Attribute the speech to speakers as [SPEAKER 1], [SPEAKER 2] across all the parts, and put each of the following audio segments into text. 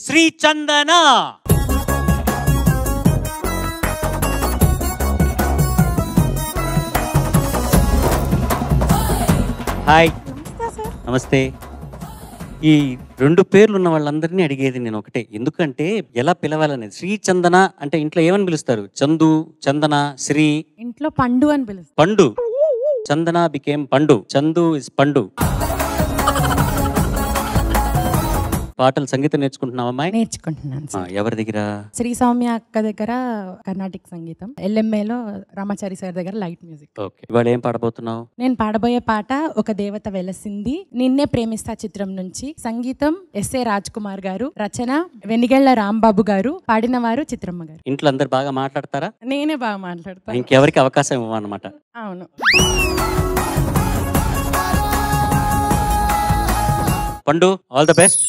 [SPEAKER 1] శ్రీ చందన. Hi, నమస్తే. ఈ రెండు పేర్లు ఉన్న వాళ్ళందరినీ అడిగేది నేను ఒకటే, ఎందుకంటే ఎలా పిలవాలనేది. శ్రీ చందన అంటే ఇంట్లో ఏమని పిలుస్తారు? చందు, చందన, శ్రీ.
[SPEAKER 2] ఇంట్లో పండు అని పిలుస్తారు.
[SPEAKER 1] పండు. చందన బికేమ్ పండు. చందు ఇస్ పండు. పాటలు సంగీతం నేర్చుకుంటున్నావా అమ్మాయి?
[SPEAKER 2] నేర్చుకుంటున్నాను.
[SPEAKER 1] ఎవరి దగ్గర?
[SPEAKER 2] శ్రీ సౌమ్య అక్క దగ్గర కర్ణాటక సంగీతం, LMAలో రామాచారి సార్ దగ్గర లైట్ మ్యూజిక్.
[SPEAKER 1] ఓకే, ఇవాళ ఏం పాడబోతున్నావు?
[SPEAKER 2] నేను పాడబోయే పాట ఒక దేవత వెలసింది, నిన్నే ప్రేమిస్తా చిత్రం నుంచి. సంగీతం SA రాజ్ కుమార్ గారు, రచన వెనిగళ్ల రాంబాబు గారు, పాడిన వారు చిత్రమ్మ గారు.
[SPEAKER 1] ఇంట్లో అందరు బాగా మాట్లాడతారా?
[SPEAKER 2] నేనే బాగా మాట్లాడతాను.
[SPEAKER 1] ఇంకెవరికి అవకాశం ఇవ్వమన్నమాట.
[SPEAKER 2] అవును.
[SPEAKER 1] పండు, ఆల్ ద బెస్ట్.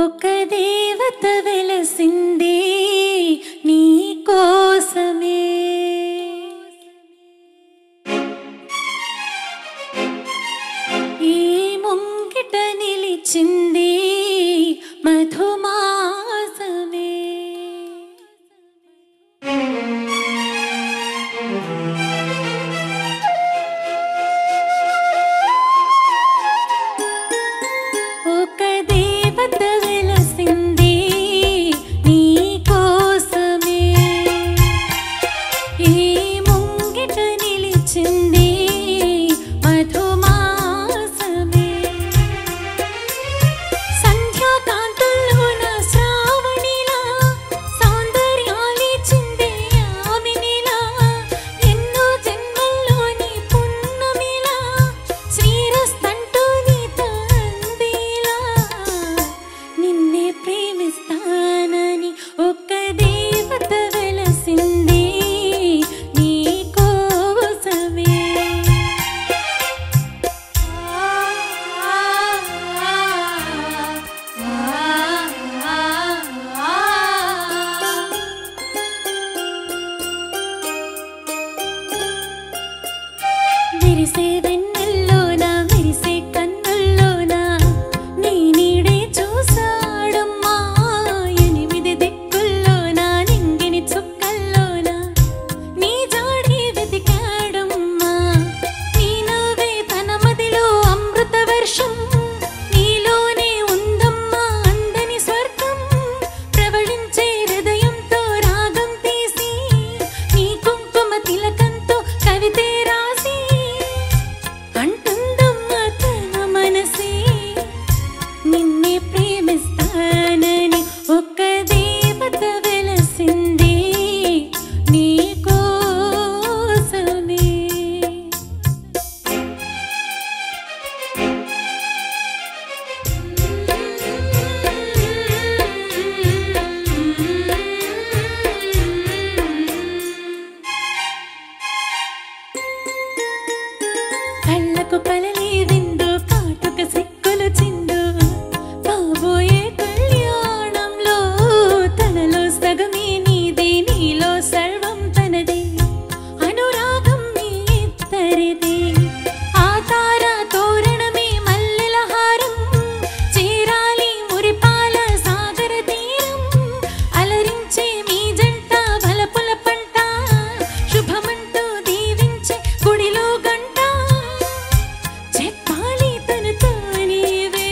[SPEAKER 2] ఒక దేవత వెలసింది నీ కోసమే, ఈ ముంగిట నిలిచింది మధుమాసమే. ఒక దేవత వెలసింది నీ కోసమే, ఈ ముంగిట నిలిచింది మధుమాసమే. సంధ్యాకాంతుల్లోన శ్రావణిలా సౌందర్యాలిచింది ఆమెనిలా, ఎన్నో జన్మల్లోని పున్నమిలా శ్రీరస్తంటూ నీతో అందిలా. నిన్నే ప్రేమిస్తానని ఒక దేవత వెలసింది నీ కోసమే. విరిసే వెన్నెల్లోన విరిసే కన్నుల్లోన నీ నీడే చూసాడమ్మా, ఎనిమిది దిక్కుల్లోన నింగిని చుక్కల్లోన నీ జాడి వెతికాడమ్మా. నీ నవ్వే తన మదిలో అమృత వర్షం, నీలోనే ఉందమ్మా అందని స్వర్గం. ప్రవళించే హృదయంతో రాగం తీసి నీ కుంకుమ తిలకంతో కవితే రాసి అంటుందమ్మా తన మనసే. నిన్నే ప్రేమిస్తానని ఒక దేవత వెలసింది నీ కోసమే. కళ్ళకు కలలే విందు, కాటుక సిక్కులు చిందు, కాబోయే కళ్యాణంలో తనలో సగమే నీది, నీలో సర్వం తనది, అనురాగం మీ ఇద్దరిది. ఆ తార తోరణమే మల్లెల హారం, చేరాలి మురిపాల సాగర తీరం. అలరించే మీ జంట బలపుల పంట, శుభమంటూ దీవించే గుడిలో గంట. చెప్పాలి తనతో నీవే,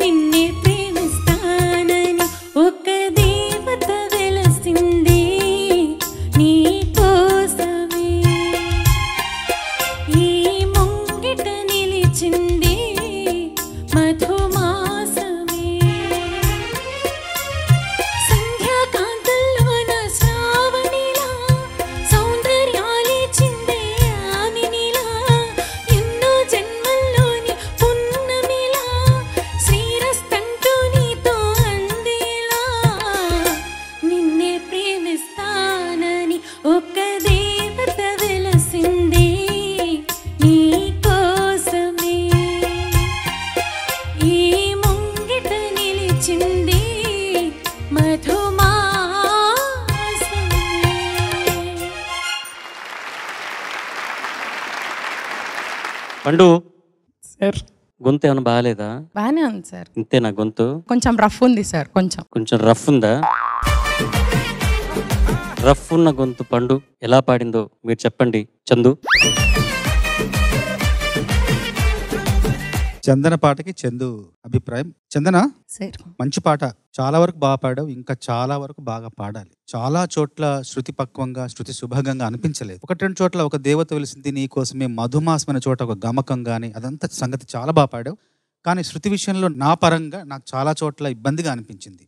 [SPEAKER 2] నిన్నే ప్రేమిస్తానని ఒక దేవత వెలసింది నీ కోసమే, ఈ ముంగిట నిలిచింది మధుమాసమే. సంధ్యాకాంతుల్లోన శ్రావణిలా సౌందర్యాలిచిందే ఆమెనిలా, ఎన్నో జన్మల్లోని పున్నమిలా శ్రీరస్తంటూ నీతో అందేలా. నిన్నే ప్రేమిస్తానని ఒక దేవత వెలసింది నీ కోసమే, ఈ ముంగిట నిలిచింది మధుమాసమే.
[SPEAKER 1] పండు,
[SPEAKER 2] సార్
[SPEAKER 1] గొంతు ఏమైనా బాగాలేదా?
[SPEAKER 2] బాగానే ఉంది సార్.
[SPEAKER 1] ఇంతేనా గొంతు?
[SPEAKER 2] కొంచెం రఫ్ ఉంది సార్. కొంచెం
[SPEAKER 1] రఫ్ ఉందా? రఫ్ ఉన్న గొంతు పండు ఎలా పాడిందో మీరు చెప్పండి చందు.
[SPEAKER 3] చందన పాటకి చందు అభిప్రాయం. చందన
[SPEAKER 2] సార్
[SPEAKER 3] మంచి పాట, చాలా వరకు బాగా పాడావు, ఇంకా చాలా వరకు బాగా పాడాలి. చాలా చోట్ల శృతి పక్వంగా, శృతి సుభాగంగా అనిపించలేదు. ఒకటి రెండు చోట్ల ఒక దేవత వెలిసింది నీ కోసమే, మధుమాసమైన చోట ఒక గమకం గాని, అదంతా సంగతి చాలా బాగా పాడావు. కానీ శృతి విషయంలో నా పరంగా నాకు చాలా చోట్ల ఇబ్బందిగా అనిపించింది.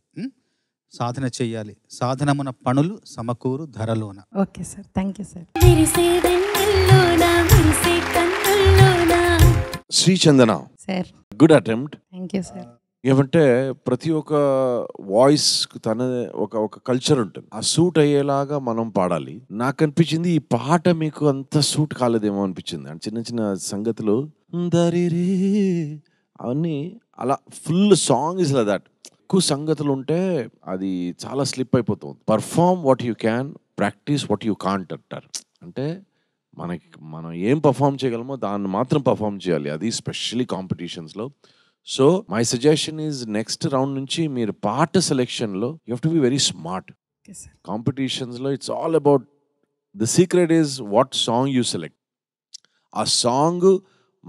[SPEAKER 3] సాధన చెయ్యాలి, సాధనమున పనులు సమకూరు ధరలోన.
[SPEAKER 2] Okay sir, thank you sir.
[SPEAKER 4] Shri Chandana
[SPEAKER 2] sir
[SPEAKER 4] good attempt.
[SPEAKER 2] Thank you sir.
[SPEAKER 4] ఏమంటే ప్రతి ఒక్క వాయిస్ తన ఒక కల్చర్ ఉంటుంది, ఆ సూట్ అయ్యేలాగా మనం పాడాలి. నాకు అనిపించింది ఈ పాట మీకు అంత సూట్ కాలేదేమో అనిపించింది. అంటే చిన్న చిన్న సంగతులు దరిరే అవన్నీ అలా full song is like that. ఎక్కువ సంగతులు ఉంటే అది చాలా స్లిప్ అయిపోతుంది. Perform what you can, practice what you can't అంటారు. అంటే మనం ఏం పర్ఫామ్ చేయగలమో దాన్ని మాత్రం పర్ఫామ్ చేయాలి, అది స్పెషల్లీ కాంపిటీషన్స్లో. So my suggestion is next round నుంచి మీరు పాట సెలెక్షన్లో you have to be very smart. కాంపిటీషన్స్లో it's all about the secret is what song you select. ఆ సాంగ్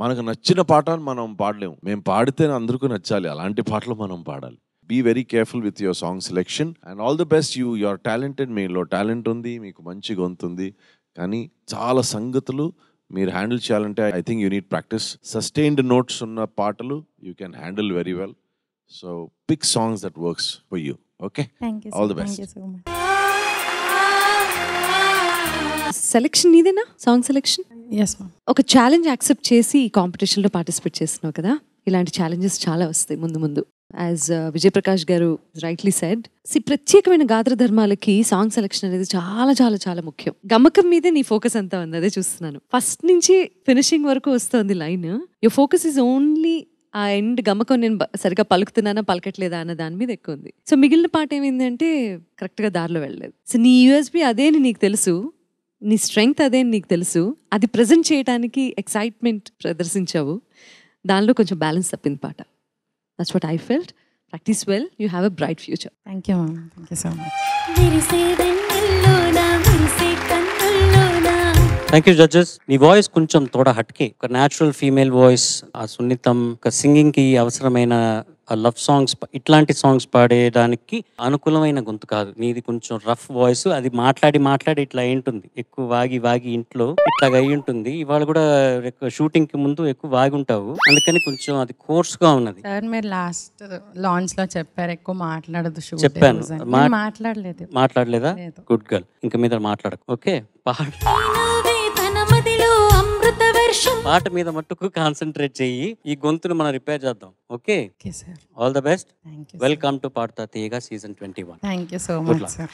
[SPEAKER 4] మనకు నచ్చిన పాట మనం పాడలేము, మేము పాడితే అందరికీ నచ్చాలి, అలాంటి పాటలు మనం పాడాలి. Be very careful with your song selection and all the best. You are talented, మీలో టాలెంట్ ఉంది, మీకు మంచి గొంతుంది, కానీ చాలా సంగతులు మీరు హ్యాండిల్ చేయాలంటే I think you need practice. Sustained notes ఉన్న పాటలు you can handle very well. So pick songs that works for you. Okay, all the best.
[SPEAKER 5] Selection నీదేనా? Song selection?
[SPEAKER 2] Yes ma'am.
[SPEAKER 5] ఒక ఛాలెంజ్ యాక్సెప్ట్ చేసి ఈ కాంపిటీషన్లో participate చేస్తున్నావు కదా, ఇలాంటి ఛాలెంజెస్ చాలా వస్తాయి ముందు ముందు. యాజ్ విజయ్ ప్రకాష్ గారు రైట్లీ సెడ్, ప్రత్యేకమైన గాత్ర ధర్మాలకి సాంగ్ సెలెక్షన్ అనేది చాలా చాలా చాలా ముఖ్యం. గమకం మీదే నీ ఫోకస్ అంతా ఉంది, అదే చూస్తున్నాను. ఫస్ట్ నుంచి ఫినిషింగ్ వరకు వస్తుంది line, your focus is only ఆ ఎండ్ గమకం నేను సరిగా పలుకుతున్నానా పలకట్లేదా అన్న దాని మీద ఎక్కువ ఉంది. సో మిగిలిన పాట ఏమైందంటే కరెక్ట్గా దారిలో వెళ్ళలేదు. సో నీ యూఎస్బి అదే అని నీకు తెలుసు, నీ స్ట్రెంగ్త్ అదే అని నీకు తెలుసు, అది ప్రజెంట్ చేయడానికి ఎక్సైట్మెంట్ ప్రదర్శించావు, దానిలో కొంచెం బ్యాలెన్స్ తప్పింది పాట. That's what I felt. Practice well. You have a bright future.
[SPEAKER 2] Thank you, ma'am. Thank you so much.
[SPEAKER 1] Thank you judges. నీ వాయిస్ కొంచెం తోడ హట్కే, ఒక న్యాచురల్ ఫీమేల్ వాయిస్, ఆ సున్నితం, ఒక సింగింగ్కి అవసరమైన ఆ లవ్ సాంగ్స్, ఇట్లాంటి సాంగ్స్ పాడేదానికి అనుకూలమైన గొంతు కాదు నీది. కొంచెం రఫ్ వాయిస్, అది మాట్లాడి మాట్లాడి ఇట్లా అయి ఉంటుంది, ఎక్కువ వాగి వాగి ఇంట్లో ఇట్లాగా అయి ఉంటుంది. ఇవాళ కూడా షూటింగ్ కి ముందు ఎక్కువ వాగి ఉంటావు, అందుకని కొంచెం అది కోర్స్ గా ఉన్నది.
[SPEAKER 2] సార్ మీరు లాస్ట్ లాంచ్ లో చెప్పారు ఎక్కువ మాట్లాడదు.
[SPEAKER 1] చెప్పాను, మాట్లాడలేదా?
[SPEAKER 2] లేదు.
[SPEAKER 1] గుడ్ గర్ల్, ఇంకా మీద మాట్లాడకు. ఓకే, పాట మీద మట్టుకు కాన్సన్ట్రేట్ చెయ్యి, ఈ గొంతును మనం రిపేర్ చేద్దాం. Okay, all the best. Welcome to పాడతా తీయగా season 21.
[SPEAKER 2] Thank you so much sir.